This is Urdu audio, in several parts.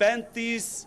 35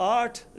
8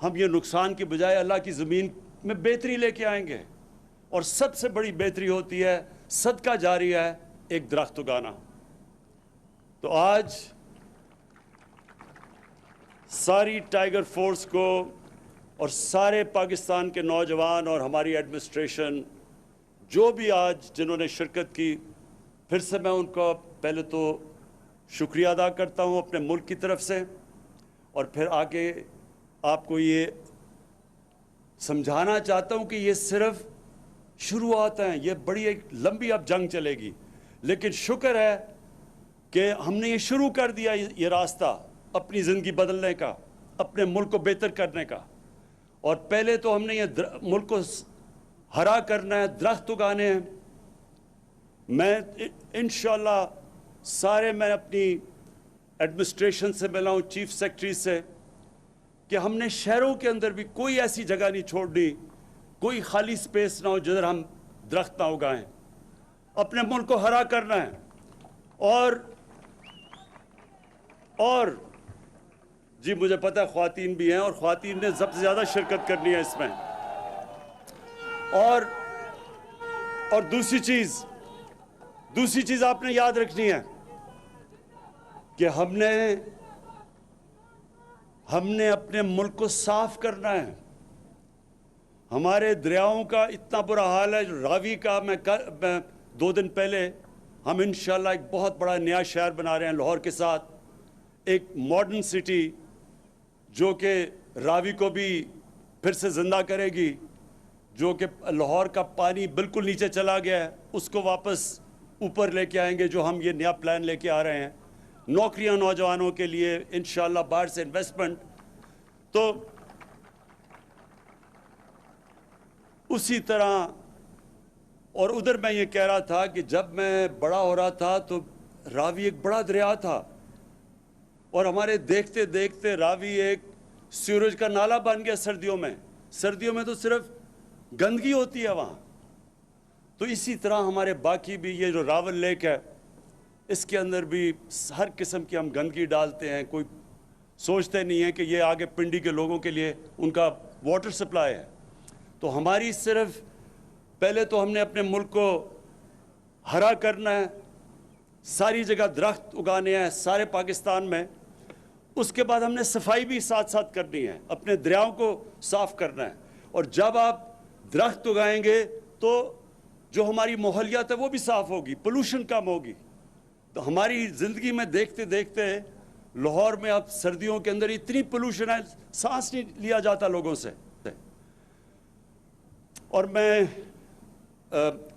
ہم یہ نقصان کی بجائے اللہ کی زمین میں بہتری لے کے آئیں گے. اور سب سے بڑی بہتری ہوتی ہے صدقہ جاری ہے ایک درخت اگانا. تو آج ساری ٹائیگر فورس کو اور سارے پاکستان کے نوجوان اور ہماری ایڈمنسٹریشن جو بھی آج جنہوں نے شرکت کی، پھر سے میں ان کا پہلے تو شکریہ ادا کرتا ہوں اپنے ملک کی طرف سے، اور پھر آگے آپ کو یہ سمجھانا چاہتا ہوں کہ یہ صرف شروعات ہیں، یہ بڑی ایک لمبی اب جنگ چلے گی، لیکن شکر ہے کہ ہم نے یہ شروع کر دیا یہ راستہ اپنی زندگی بدلنے کا، اپنے ملک کو بہتر کرنے کا. اور پہلے تو ہم نے یہ ملک کو ہرا کرنا ہے، درخت اگانے ہیں. میں انشاءاللہ میں اپنی ایڈمنسٹریشن سے ملا ہوں، چیف سیکرٹری سے، کہ ہم نے شہروں کے اندر بھی کوئی ایسی جگہ نہیں چھوڑنی، کوئی خالی سپیس نہ ہو جدھر ہم درخت نہ اگائیں. اپنے ملک کو ہرا کرنا ہے. اور جی مجھے پتہ ہے خواتین بھی ہیں، اور خواتین نے سب سے زیادہ شرکت کرنی ہے اس میں. اور دوسری چیز آپ نے یاد رکھنی ہے کہ ہم نے اپنے ملک کو صاف کرنا ہے. ہمارے دریاؤں کا اتنا برا حال ہے. راوی کا میں 2 دن پہلے ہم انشاءاللہ ایک بہت بڑا نیا شہر بنا رہے ہیں لاہور کے ساتھ، ایک ماڈرن سٹی جو کہ راوی کو بھی پھر سے زندہ کرے گی. جو کہ لاہور کا پانی بالکل نیچے چلا گیا ہے اس کو واپس اوپر لے کے آئیں گے، جو ہم یہ نیا پلان لے کے آ رہے ہیں. نوکریاں نوجوانوں کے لیے انشاءاللہ، باہر سے انویسٹمنٹ. تو اسی طرح اور ادھر میں یہ کہہ رہا تھا کہ جب میں بڑا ہو رہا تھا تو راوی ایک بڑا دریا تھا، اور ہمارے دیکھتے دیکھتے راوی ایک سیوریج کا نالا بن گیا. سردیوں میں تو صرف گندگی ہوتی ہے وہاں. تو اسی طرح ہمارے باقی بھی یہ جو راول لیک ہے اس کے اندر بھی ہر قسم کی ہم گندگی ڈالتے ہیں. کوئی سوچتے نہیں ہے کہ یہ آگے پنڈی کے لوگوں کے لیے ان کا واٹر سپلائی ہے. تو ہماری صرف پہلے تو ہم نے اپنے ملک کو ہرا کرنا ہے، ساری جگہ درخت اگانے ہیں سارے پاکستان میں. اس کے بعد ہم نے صفائی بھی ساتھ ساتھ کرنی ہے، اپنے دریاؤں کو صاف کرنا ہے. اور جب آپ درخت اگائیں گے تو جو ہماری ماحولیات ہے وہ بھی صاف ہوگی، پولوشن کم ہوگی. تو ہماری زندگی میں دیکھتے دیکھتے لاہور میں اب سردیوں کے اندر اتنی پولوشن ہے، سانس نہیں لیا جاتا لوگوں سے. اور میں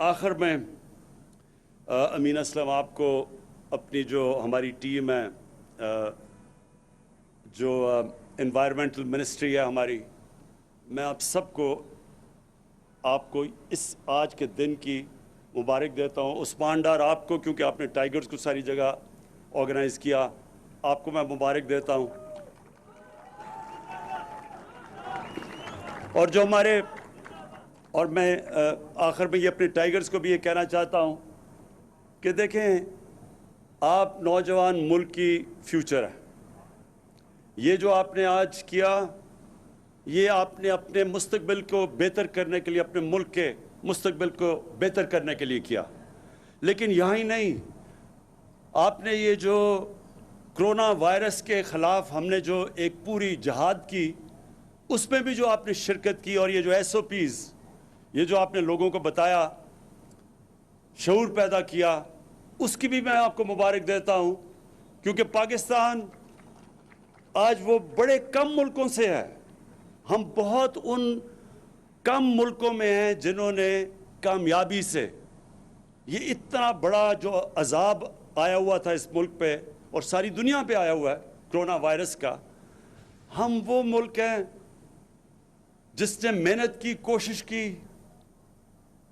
آخر میں امین اسلم آپ کو اپنی جو ہماری ٹیم ہے، جو انوائرمنٹل منسٹری ہے ہماری، میں آپ سب کو آپ کو اس آج کے دن کی مبارک دیتا ہوں. عثمان ڈار آپ کو، کیونکہ آپ نے ٹائیگرز کو ساری جگہ آرگنائز کیا، آپ کو میں مبارک دیتا ہوں. اور جو ہمارے اور میں آخر میں یہ اپنے ٹائیگرز کو بھی یہ کہنا چاہتا ہوں کہ دیکھیں آپ نوجوان ملک کی فیوچر ہے. یہ جو آپ نے آج کیا یہ آپ نے اپنے مستقبل کو بہتر کرنے کے لیے، اپنے ملک کے مستقبل کو بہتر کرنے کے لیے کیا. لیکن یہاں ہی نہیں، آپ نے یہ جو کرونا وائرس کے خلاف ہم نے جو ایک پوری جہاد کی، اس میں بھی جو آپ نے شرکت کی، اور یہ جو SOPs یہ جو آپ نے لوگوں کو بتایا، شعور پیدا کیا، اس کی بھی میں آپ کو مبارک دیتا ہوں. کیونکہ پاکستان آج وہ بڑے کم ملکوں سے ہے. ہم بہت ان کم ملکوں میں ہیں جنہوں نے کامیابی سے یہ اتنا بڑا جو عذاب آیا ہوا تھا اس ملک پہ اور ساری دنیا پہ آیا ہوا ہے کرونا وائرس کا، ہم وہ ملک ہیں جس نے محنت کی، کوشش کی،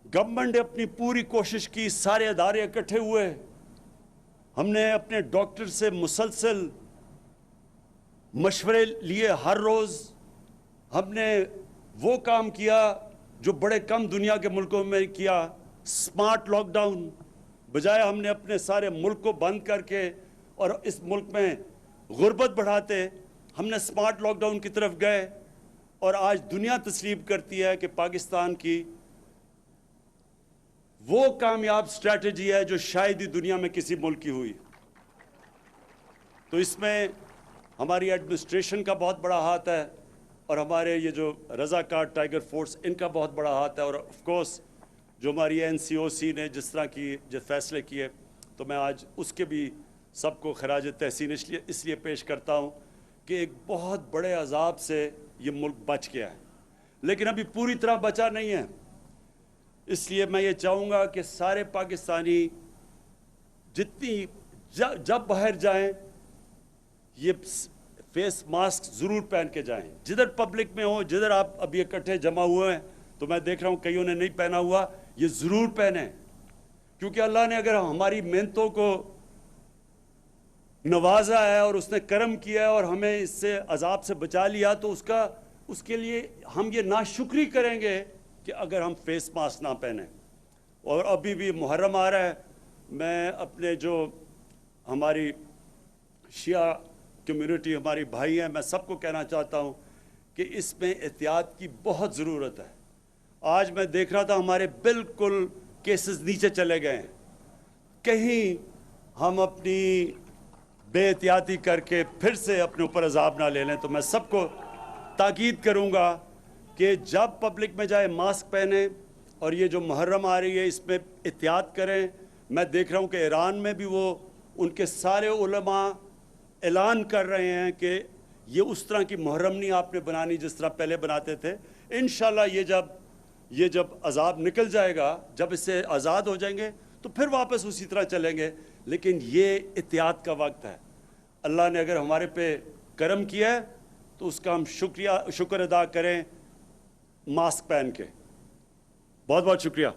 گورنمنٹ نے اپنی پوری کوشش کی، سارے ادارے اکٹھے ہوئے، ہم نے اپنے ڈاکٹر سے مسلسل مشورے لیے ہر روز. ہم نے وہ کام کیا جو بڑے کم دنیا کے ملکوں میں کیا. سمارٹ لاک ڈاؤن بجائے ہم نے اپنے سارے ملک کو بند کر کے اور اس ملک میں غربت بڑھاتے، ہم نے سمارٹ لاک ڈاؤن کی طرف گئے. اور آج دنیا تسلیم کرتی ہے کہ پاکستان کی وہ کامیاب اسٹریٹجی ہے جو شاید ہی دنیا میں کسی ملک کی ہوئی. تو اس میں ہماری ایڈمنسٹریشن کا بہت بڑا ہاتھ ہے اور ہمارے یہ جو رضاکار ٹائیگر فورس ان کا بہت بڑا ہاتھ ہے, اور آف کورس جو ہماری NCOC نے جس طرح کی جو فیصلے کیے, تو میں آج اس کے بھی سب کو خراج تحسین اس لیے پیش کرتا ہوں کہ ایک بہت بڑے عذاب سے یہ ملک بچ گیا ہے, لیکن ابھی پوری طرح بچا نہیں ہے. اس لیے میں یہ چاہوں گا کہ سارے پاکستانی جتنی جب باہر جائیں یہ فیس ماسک ضرور پہن کے جائیں. جدھر پبلک میں ہو, جدھر آپ ابھی اکٹھے جمع ہوئے ہیں, تو میں دیکھ رہا ہوں کئیوں نے نہیں پہنا ہوا, یہ ضرور پہنیں, کیونکہ اللہ نے اگر ہماری محنتوں کو نوازا ہے اور اس نے کرم کیا ہے اور ہمیں اس سے عذاب سے بچا لیا, تو اس کے لیے ہم یہ ناشکری کریں گے کہ اگر ہم فیس ماسک نہ پہنیں. اور ابھی بھی محرم آ رہا ہے, میں اپنے جو ہماری شیعہ کمیونٹی ہماری بھائی ہیں, میں سب کو کہنا چاہتا ہوں کہ اس میں احتیاط کی بہت ضرورت ہے. آج میں دیکھ رہا تھا ہمارے بالکل کیسز نیچے چلے گئے ہیں. کہیں ہم اپنی بے احتیاطی کر کے پھر سے اپنے اوپر عذاب نہ لے لیں. تو میں سب کو تاکید کروں گا کہ جب پبلک میں جائے ماسک پہنیں, اور یہ جو محرم آ رہی ہے اس میں احتیاط کریں. میں دیکھ رہا ہوں کہ ایران میں بھی وہ ان کے سارے علماء اعلان کر رہے ہیں کہ یہ اس طرح کی محرم نہیں آپ نے بنانی جس طرح پہلے بناتے تھے. انشاءاللہ یہ جب عذاب نکل جائے گا, جب اس سے آزاد ہو جائیں گے, تو پھر واپس اسی طرح چلیں گے. لیکن یہ احتیاط کا وقت ہے. اللہ نے اگر ہمارے پہ کرم کیا ہے تو اس کا ہم شکر ادا کریں ماسک پہن کے. بہت بہت شکریہ.